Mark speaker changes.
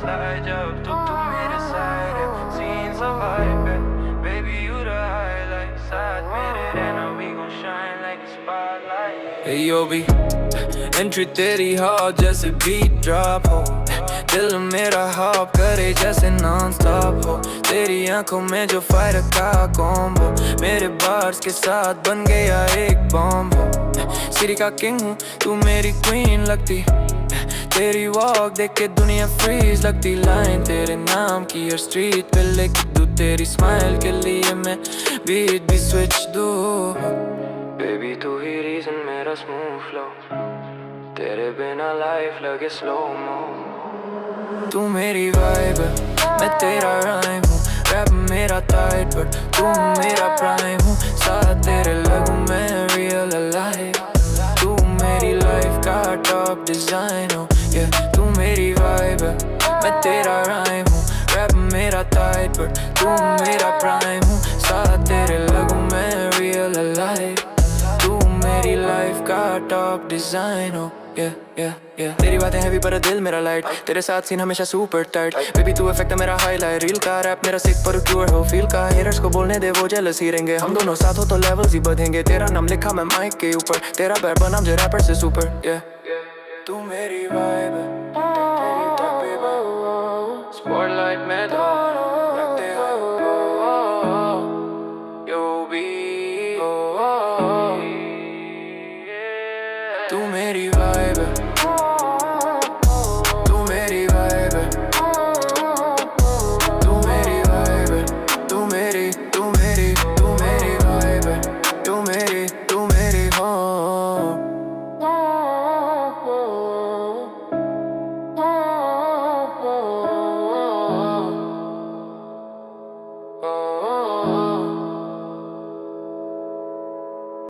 Speaker 1: slide जब तू मेरे side है Scenes of vibe है Baby you the highlight साथ मेरे रहना we gon' shine like a spotlight Hey yo भी Entry तेरी hot जैसे beat drop हो दिल मेरा हॉप करे जैसे non-stop हो तेरी आंखों में जो फायर का कॉम्बो मेरे बार्स के साथ बन गया एक बॉम्ब हो सिटी का किंग हूँ तू मेरी क्वीन लगती तेरी वॉक देख के दुनिया फ्रीज लगती लाइन तेरे नाम की हर स्ट्रीट पे लिख दूँ तेरी स्माइल के लिए मैं बीट भी स्विच दूँ बेबी तू ही रीजन मेरा स्मूथ फ्लो तेरे बिना लाइफ लगे स्लो मो तू मेरी वाइब है मैं तेरा राइम हूँ रैप मेरा टाइट बट तू मेरा प्राइम हूँ साथ तेरे लगूं मैं रियल अलाइव तू मेरी लाइफ का टॉप डिजाइन हो तू मेरी वाइब है मैं तेरा राइम हूँ रैप मेरा टाइट बट तू मेरा प्राइम हूँ साथ तेरे लगूं मैं रियल अलाइव तू मेरी लाइफ का टॉप डिजाइन हो तेरी बातें हैवी पर दिल मेरा लाइट तेरे साथ सीन हमेशा सुपर टाइट बेबी तू इफेक्ट है मेरा हाईलाइट रील का रैप मेरा सिक पर क्यूर हो फील का हेटर्स को बोलने दे वो जेलस ही रहेंगे हम दोनों साथ हो तो लेवल्स ही बढ़ेंगे तेरा नाम लिखा मैं माइक के ऊपर तेरा बैर बना मुझे रैपर से सुपर तू मेरी वाइब